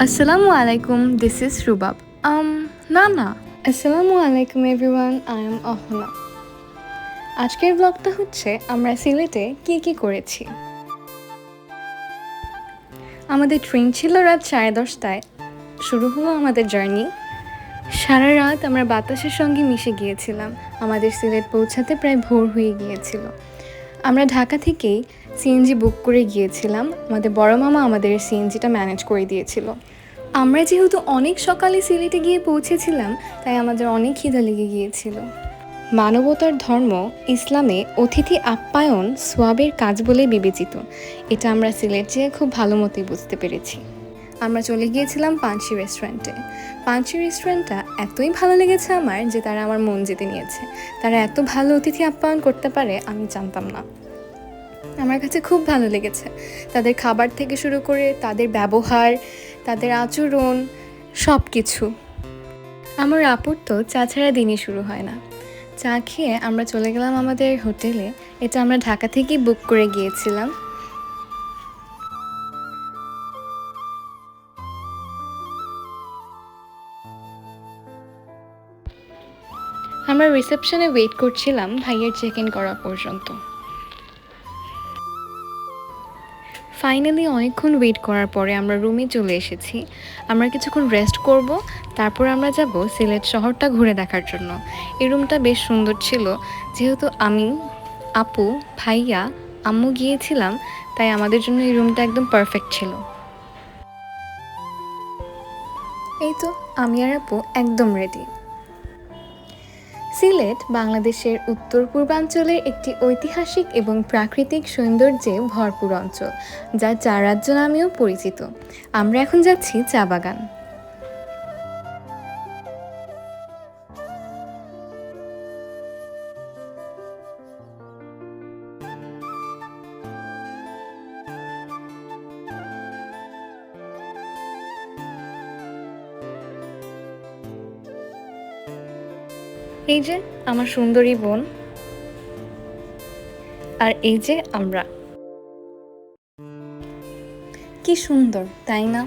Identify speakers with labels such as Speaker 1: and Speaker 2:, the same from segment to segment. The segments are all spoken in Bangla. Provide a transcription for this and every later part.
Speaker 1: Assalamu alaikum, this is Rubab. না আসসালামু আলাইকুম এভরিওয়ান, আই এম অহনা। আজকের ব্লগটা হচ্ছে আমরা সিলেটে কি করেছি। আমাদের ট্রেন ছিল রাত 10:30টায়। শুরু হলো আমাদের জার্নি। সারা রাত আমরা বাতাসের সঙ্গে মিশে গিয়েছিলাম। আমাদের সিলেট পৌঁছাতে প্রায় ভোর হয়ে গিয়েছিল। আমরা ঢাকা থেকেই সিএনজি বুক করে গিয়েছিলাম। আমাদের বড় মামা আমাদের সিএনজিটা ম্যানেজ করে দিয়েছিল। আমরা যেহেতু অনেক সকালে সিলেটে গিয়ে পৌঁছেছিলাম, তাই আমাদের অনেক খিদা লেগে গিয়েছিল। মানবতার ধর্ম ইসলামে অতিথি আপ্যায়ন সোয়াবের কাজ বলে বিবেচিত। এটা আমরা সিলেট যেয়ে খুব ভালো মতোই বুঝতে পেরেছি। আমরা চলে গিয়েছিলাম পাঞ্চি রেস্টুরেন্টে। পাঞ্চি রেস্টুরেন্টটা এতই ভালো লেগেছে আমার যে তারা আমার মন জিতে নিয়েছে। তারা এত ভালো অতিথি আপ্যায়ন করতে পারে আমি জানতাম না। আমার কাছে খুব ভালো লেগেছে তাদের খাবার থেকে শুরু করে তাদের ব্যবহার, তাদের আচরণ, সব কিছু। আমার আপুর তো চা ছাড়া দিনই শুরু হয় না। চা খেয়ে আমরা চলে গেলাম আমাদের হোটেলে। এটা আমরা ঢাকা থেকেই বুক করে গিয়েছিলাম। আমরা রিসেপশনে ওয়েট করছিলাম ভাইয়ের চেক ইন করা পর্যন্ত। ফাইনালি অনেকক্ষণ ওয়েট করার পরে আমরা রুমে চলে এসেছি। আমরা কিছুক্ষণ রেস্ট করব, তারপর আমরা যাব সিলেট শহরটা ঘুরে দেখার জন্য। এই রুমটা বেশ সুন্দর ছিল। যেহেতু আমি, আপু, ভাইয়া, আম্মু গিয়েছিলাম, তাই আমাদের জন্য এই রুমটা একদম পারফেক্ট ছিল। এই তো আমি আর আপু একদম রেডি। সিলেট বাংলাদেশের উত্তর পূর্বাঞ্চলের একটি ঐতিহাসিক এবং প্রাকৃতিক সৌন্দর্যে ভরপুর অঞ্চল, যা চা রাজ্য নামেও পরিচিত। আমরা এখন যাচ্ছি চা বাগান। এই যে আমার সুন্দরী বোন, আর এই যে আমরা। কি সুন্দর, তাই না?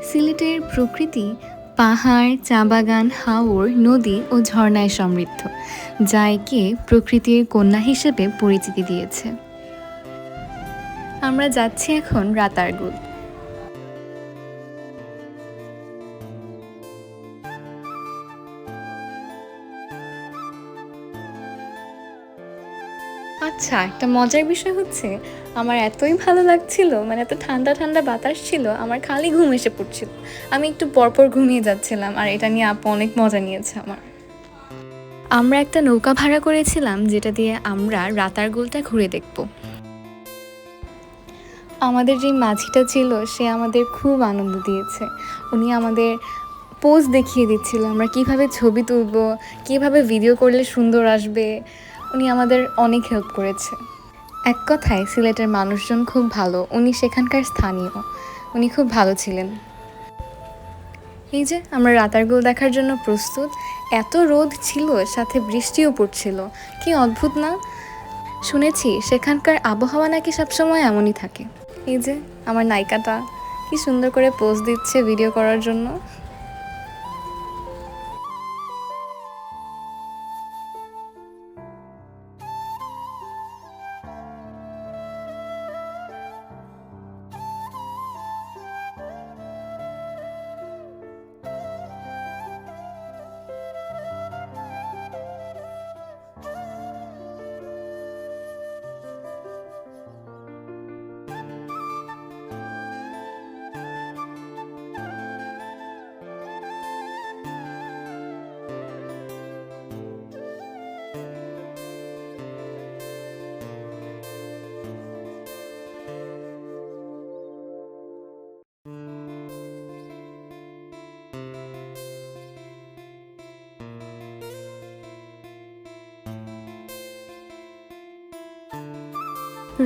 Speaker 1: সিলেটের প্রকৃতি পাহাড়, চা বাগান, হাওর, নদী ও ঝর্ণায় সমৃদ্ধ, যা একে প্রকৃতির কন্যা হিসেবে পরিচিতি দিয়েছে। আমরা যাচ্ছি এখন রাতারগুল। আচ্ছা, একটা মজার বিষয় হচ্ছে আমার এতই ভালো লাগছিল, মানে এত ঠান্ডা ঠান্ডা বাতাস ছিল, আমার খালি ঘুম এসে পড়ছিল। আমি একটু পরপর ঘুমিয়ে যাচ্ছিলাম, আর এটা নিয়ে আপু অনেক মজা নিয়েছে আমার। আমরা একটা নৌকা ভাড়া করেছিলাম, যেটা দিয়ে আমরা রাতারগুলটা ঘুরে দেখব। আমাদের যে মাঝিটা ছিল সে আমাদের খুব আনন্দ দিয়েছে। উনি আমাদের পোজ দেখিয়ে দিচ্ছিল আমরা কিভাবে ছবি তুলব, কিভাবে ভিডিও করলে সুন্দর আসবে। উনি আমাদের অনেক হেল্প করেছে। এক কথায় সিলেটের মানুষজন খুব ভালো। উনি সেখানকার স্থানীয়, উনি খুব ভালো ছিলেন। এই যে আমরা রাতারগুল দেখার জন্য প্রস্তুত। এত রোদ ছিল, সাথে বৃষ্টিও পড়ছিল। কি অদ্ভুত না? শুনেছি সেখানকার আবহাওয়া নাকি সবসময় এমনই থাকে। এই যে আমার নায়িকাটা কি সুন্দর করে পোজ দিচ্ছে ভিডিও করার জন্য।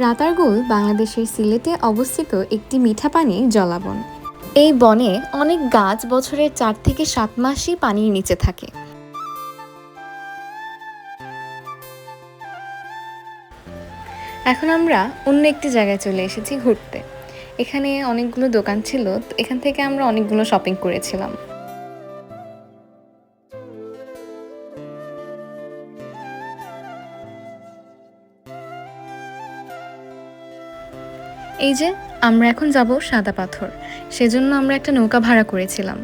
Speaker 1: রাতারগুল বাংলাদেশের সিলেটে অবস্থিত একটি মিঠা পানির জলাবন। এই বনে অনেক গাছ বছরের 4 থেকে 7 মাসই পানির নিচে থাকে। এখন আমরা অন্য একটি জায়গায় চলে এসেছি ঘুরতে। এখানে অনেকগুলো দোকান ছিল, তো এখান থেকে আমরা অনেকগুলো শপিং করেছিলাম। এই যে আমরা এখন যাব সাদা পাথর, সেজন্য আমরা একটা নৌকা ভাড়া করেছিলাম।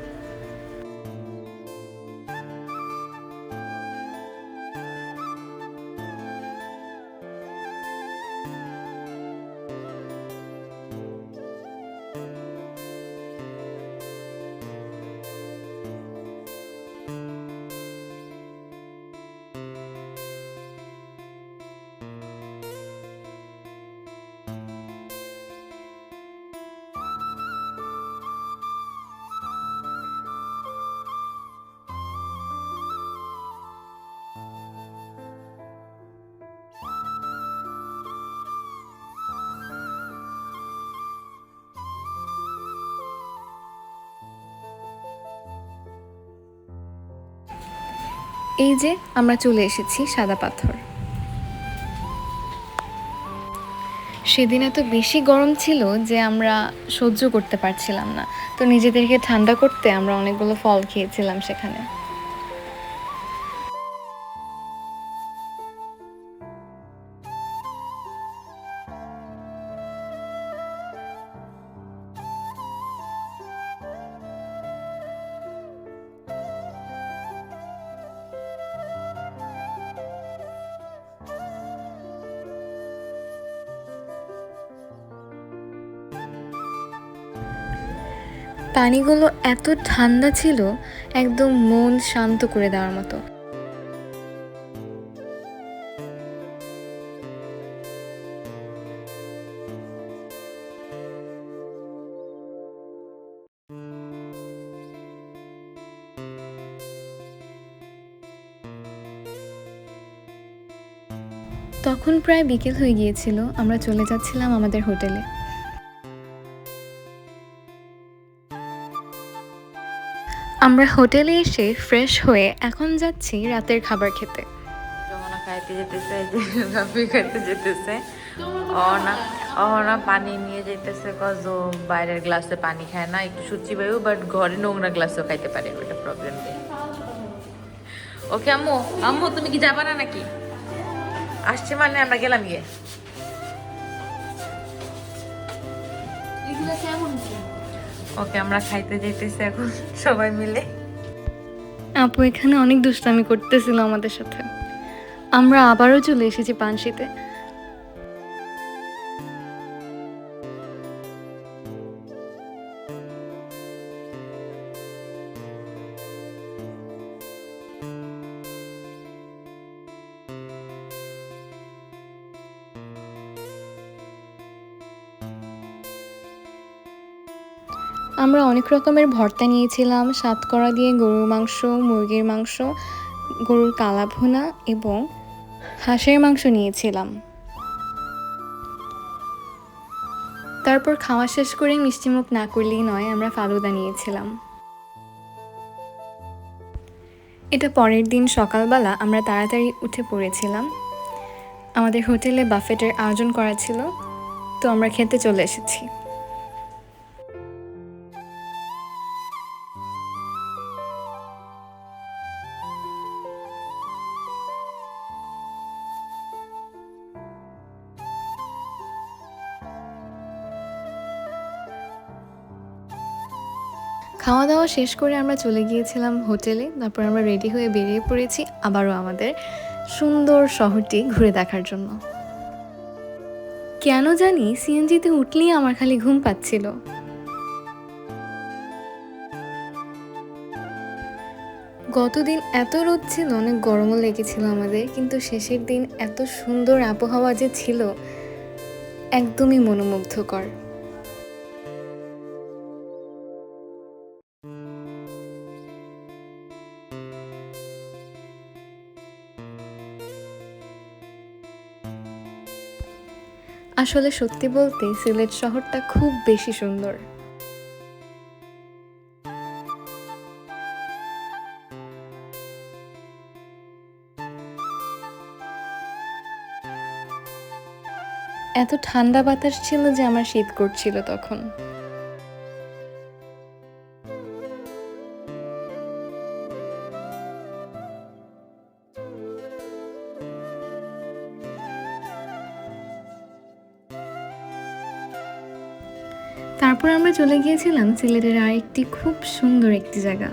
Speaker 1: এই যে আমরা চলে এসেছি সাদা পাথর। সেদিন এত বেশি গরম ছিল যে আমরা সহ্য করতে পারছিলাম না, তো নিজেদেরকে ঠান্ডা করতে আমরা অনেকগুলো ফল খেয়েছিলাম সেখানে। পানিগুলো এত ঠান্ডা ছিল, একদম মন শান্ত করে দেওয়ার মতো। তখন প্রায় বিকেল হয়ে গিয়েছিল, আমরা চলে যাচ্ছিলাম আমাদের হোটেলে। আমরা হোটেলে এসে ফ্রেশ হয়ে এখন যাচ্ছি রাতের খাবার খেতে।
Speaker 2: যমুনা খাইতে যেতেছে, রাফি খাইতে যেতেছে, অহনা অহনা পানি নিয়ে যেতেছে, কজ বাইরের গ্লাসে পানি খায় না, একটু সুচি বায়ু, বাট ঘরে নোংরা গ্লাসেও খাইতে পারে, ওটা প্রবলেম নেই। ওকে আম্মু, আম্মু তুমি কি যাবা না নাকি? আসছে মানে আমরা গেলাম গিয়ে। ওকে আমরা খাইতে যেতেছি এখন সবাই মিলে।
Speaker 1: আপু এখানে অনেক দুষ্টামি করতেছিল আমাদের সাথে। আমরা আবারও চলে এসেছি পানশিতে। আমরা অনেক রকমের ভর্তা নিয়েছিলাম, সাতকরা দিয়ে গরুর মাংস, মুরগির মাংস, গরুর কালা ভুনা এবং হাঁসের মাংস নিয়েছিলাম। তারপর খাওয়া শেষ করে মিষ্টিমুখ না করলেই নয়, আমরা ফালুদা নিয়েছিলাম। এটা পরের দিন সকালবেলা আমরা তাড়াতাড়ি উঠে পড়েছিলাম। আমাদের হোটেলে বাফেটের আয়োজন করা ছিল, তো আমরা খেতে চলে এসেছি। খাওয়া দাওয়া শেষ করে আমরা চলে গিয়েছিলাম হোটেলে। তারপর আমরা রেডি হয়ে বেরিয়ে পড়েছি আবারও আমাদের সুন্দর শহরটি ঘুরে দেখার জন্য। কেন জানি সিএনজিতে উঠলেই আমার খালি ঘুম পাচ্ছিল। গতদিন এত রোদ ছিল, অনেক গরমও লেগেছিল আমাদের, কিন্তু শেষের দিন এত সুন্দর আবহাওয়া যে ছিল, একদমই মনোমুগ্ধকর। আসলে সত্যি বলতে সিলেট শহরটা খুব বেশি সুন্দর। এত ঠান্ডা বাতাস ছিল যে আমার শীত করছিল তখন। তারপর আমরা চলে গিয়েছিলাম সিলেটের আরেকটি খুব সুন্দর একটি জায়গা।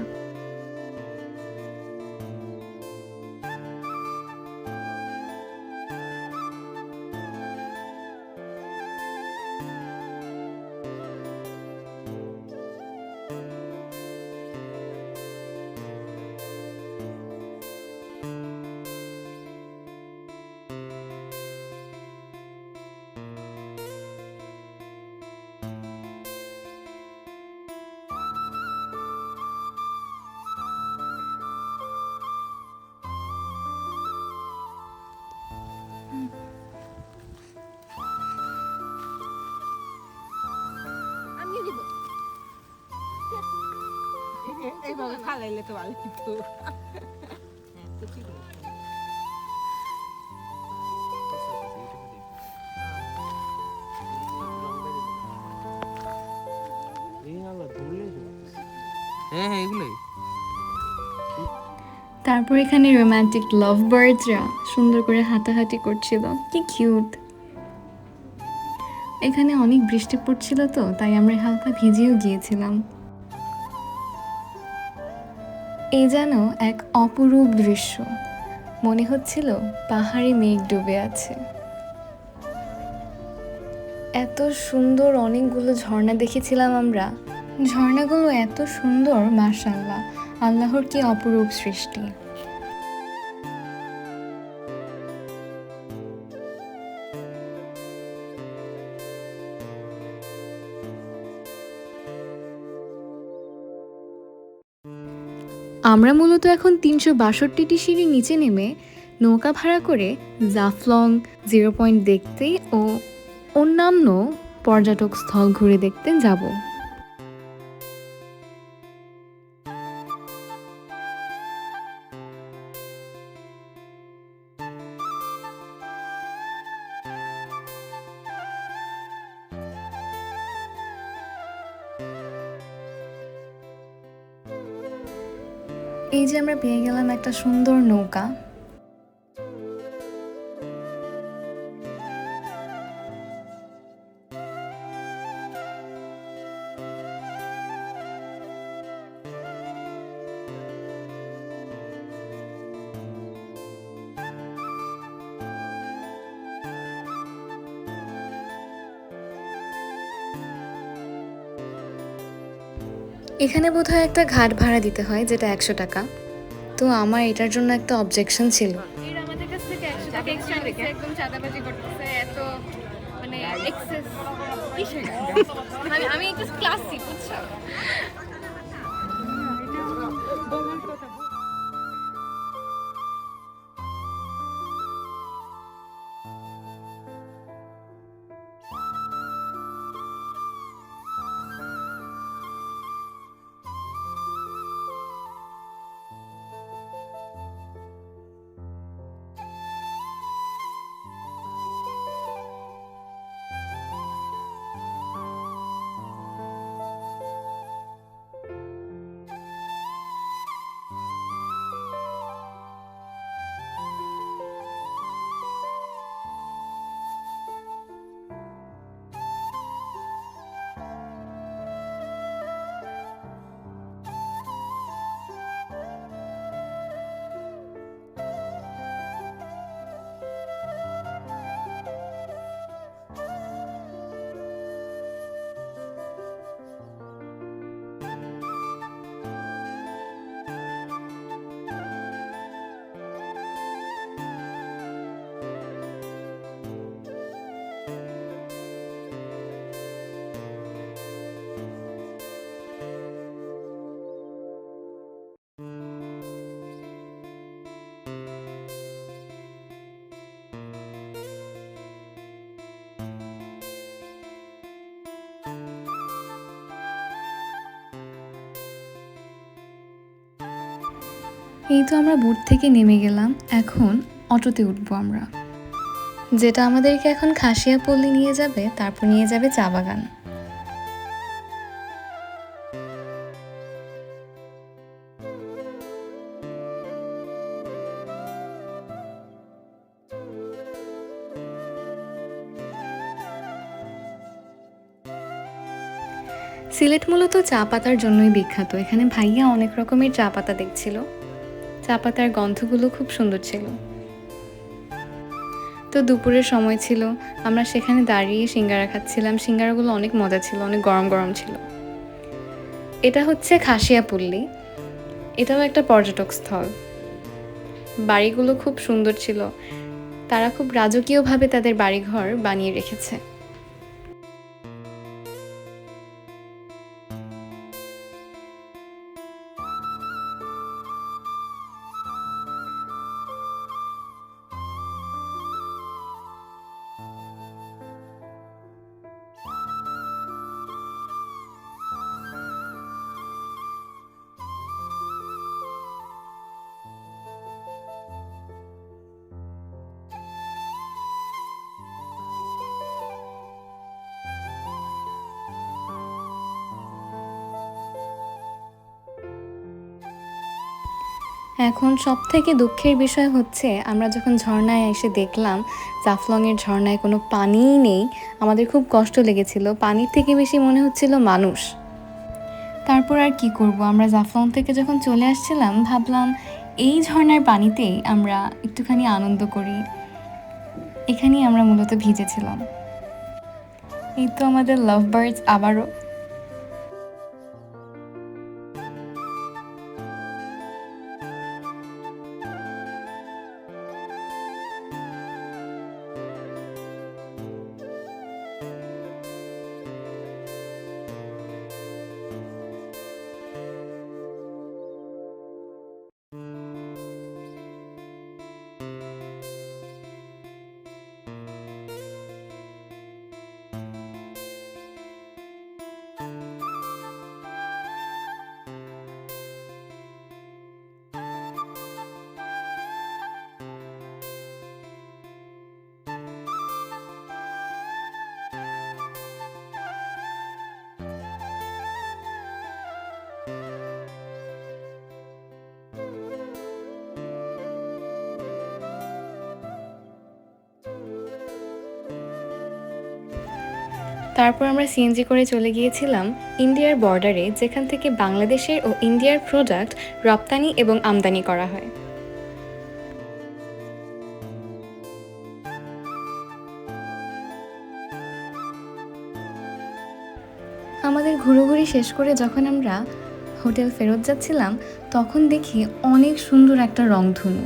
Speaker 3: এইভাবে ফালাইলে তো ভালো কিন্তু তো ঠিক আছে।
Speaker 4: হ্যাঁ হ্যাঁ এগুলোই।
Speaker 1: তারপর এখানে রোমান্টিক লাভ বার্ডসরা সুন্দর করে হাঁটাহাঁটি করছিল, কি কিউট। এখানে অনেক বৃষ্টি পড়ছিল তো তাই আমরা হালকা ভিজেও গিয়েছিলাম। এই যেন এক অপরূপ দৃশ্য, মনে হচ্ছিল পাহাড়ে মেঘ ডুবে আছে। এত সুন্দর অনেকগুলো ঝর্ণা দেখেছিলাম আমরা। ঝর্ণাগুলো এত সুন্দর, মাশাআল্লাহ, আল্লাহর কি অপরূপ সৃষ্টি। আমরা মূলত এখন ৩৬২টি সিঁড়ি নিচে নেমে নৌকা ভাড়া করে জাফলং 0 পয়েন্ট দেখতে ও অন্যান্য পর্যটক স্থল ঘুরে দেখতে যাব। এই যে আমরা পেয়ে গেলাম একটা সুন্দর নৌকা। এখানে বোধহয় একটা ঘাট ভাড়া দিতে হয়, যেটা 100 টাকা। তো আমার এটার জন্য একটা অবজেকশন ছিল।
Speaker 5: এরা আমাদের কাছ থেকে 100 টাকা এক্সট্রা নিছে, একদম চাঁদাবাজি করতেছে, এত মানে এক্সেস কিসের মানে আমি একটু ক্লাসি বুঝছো।
Speaker 1: এই তো আমরা বুট থেকে নেমে গেলাম, এখন অটোতে উঠবো আমরা, যেটা আমাদেরকে এখন খাসিয়াপল্লী নিয়ে যাবে, তারপর নিয়ে যাবে চা বাগান। সিলেট মূলত চা পাতার জন্যই বিখ্যাত। এখানে ভাইয়া অনেক রকমের চা পাতা দেখছিল, চা পাতার গন্ধগুলো খুব সুন্দর ছিল। তো দুপুরের সময় ছিল, আমরা সেখানে দাঁড়িয়ে সিঙ্গারা খাচ্ছিলাম। সিঙ্গারাগুলো অনেক মজা ছিল, অনেক গরম গরম ছিল। এটা হচ্ছে খাসিয়াপল্লী, এটাও একটা পর্যটক স্থল। বাড়িগুলো খুব সুন্দর ছিল, তারা খুব রাজকীয়ভাবে তাদের বাড়িঘর বানিয়ে রেখেছে। এখন সব থেকে দুঃখের বিষয় হচ্ছে, আমরা যখন ঝর্ণায় এসে দেখলাম জাফলংয়ের ঝর্ণায় কোনো পানিই নেই, আমাদের খুব কষ্ট লেগেছিল। পানির থেকে বেশি মনে হচ্ছিল মানুষ। তারপর আর কি করব, আমরা জাফলং থেকে যখন চলে আসছিলাম ভাবলাম এই ঝর্ণার পানিতেই আমরা একটুখানি আনন্দ করি। এখানেই আমরা মূলত ভিজেছিলাম। এই তো আমাদের লাভ বার্ডস আবারও। তারপর আমরা সিএনজি করে চলে গিয়েছিলাম ইন্ডিয়ার বর্ডারে, যেখান থেকে বাংলাদেশের ও ইন্ডিয়ার প্রোডাক্ট রপ্তানি এবং আমদানি করা হয়। আমাদের ঘুরোঘুরি শেষ করে যখন আমরা হোটেল ফেরত যাচ্ছিলাম, তখন দেখি অনেক সুন্দর একটা রংধনু।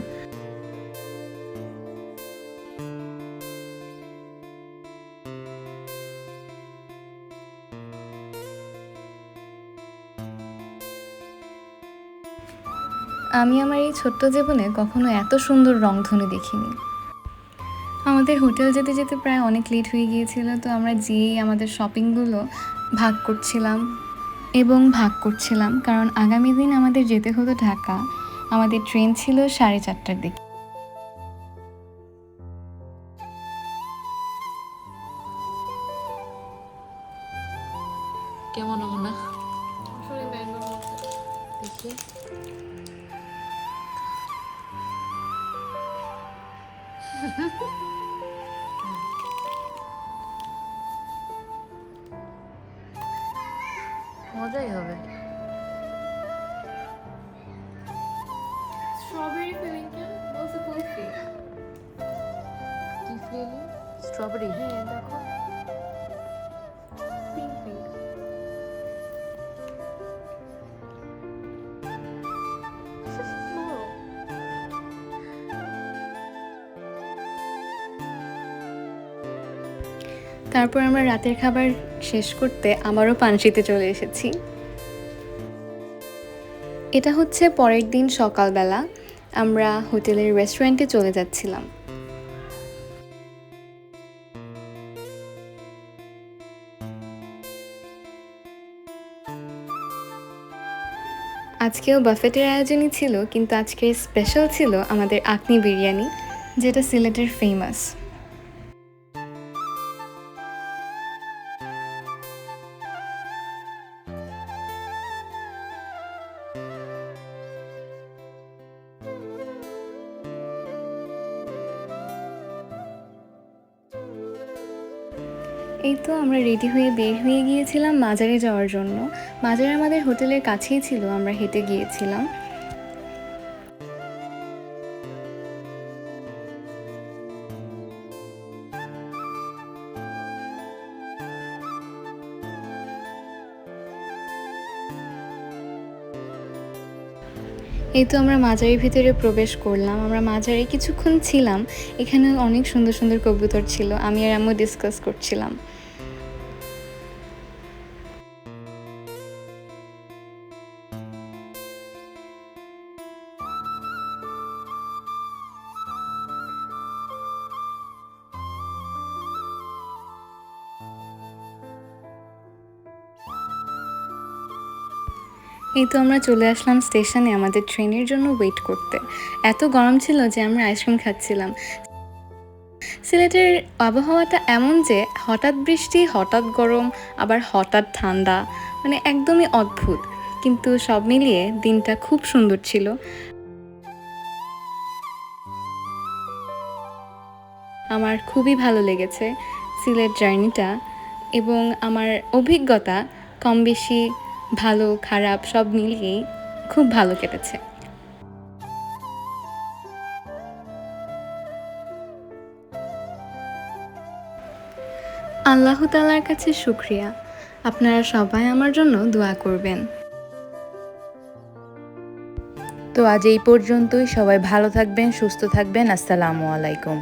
Speaker 1: আমি আমার এই ছোট্ট জীবনে কখনো এত সুন্দর রংধনু দেখিনি। আমাদের হোটেল যেতে যেতে প্রায় অনেক লেট হয়ে গিয়েছিল, তো আমরা যেই আমাদের শপিংগুলো ভাগ করছিলাম, কারণ আগামী দিন আমাদের যেতে হতো ঢাকা। আমাদের ট্রেন ছিল 4:30টার দিকে।
Speaker 2: কেমন না দেখি। মজাই হবে।
Speaker 5: স্ট্রবেরি ফিলিং বলছে কুলফি।
Speaker 2: কি ফিলিং? স্ট্রবেরি।
Speaker 5: হ্যাঁ দেখো, পিঙ্ক পিঙ্ক।
Speaker 1: তারপর আমরা রাতের খাবার শেষ করতে আবারও পানশিতে চলে এসেছি। এটা হচ্ছে পরের দিন সকালবেলা, আমরা হোটেলের রেস্টুরেন্টে চলে যাচ্ছিলাম। আজকেও বাফেটের আয়োজনই ছিল, কিন্তু আজকের স্পেশাল ছিল আমাদের আকনি বিরিয়ানি, যেটা সিলেটের ফেমাস। এই তো আমরা রেডি হয়ে বের হয়ে গিয়েছিলাম মাজারে যাওয়ার জন্য। মাজার আমাদের হোটেলের কাছেই ছিল, আমরা হেঁটে গিয়েছিলাম। এই তো আমরা মাজারের ভিতরে প্রবেশ করলাম। আমরা মাজারে কিছুক্ষণ ছিলাম। এখানে অনেক সুন্দর সুন্দর কবুতর ছিল, আমি আর আম্মু ডিসকাস করছিলাম। এই তো আমরা চলে আসলাম স্টেশনে আমাদের ট্রেনের জন্য ওয়েট করতে। এত গরম ছিল যে আমরা আইসক্রিম খাচ্ছিলাম। সিলেটের আবহাওয়াটা এমন যে হঠাৎ বৃষ্টি, হঠাৎ গরম, আবার হঠাৎ ঠান্ডা, মানে একদমই অদ্ভুত। কিন্তু সব মিলিয়ে দিনটা খুব সুন্দর ছিল। আমার খুবই ভালো লেগেছে সিলেট জার্নিটা, এবং আমার অভিজ্ঞতা কম বেশি ভালো খারাপ সব মিলিয়েই খুব ভালো কেটেছে। আল্লাহ তাআলার কাছে শুকরিয়া, আপনারা সবাই আমার জন্য দোয়া করবেন।
Speaker 2: তো আজ এই পর্যন্তই। সবাই ভালো থাকবেন, সুস্থ থাকবেন। আসসালামু আলাইকুম।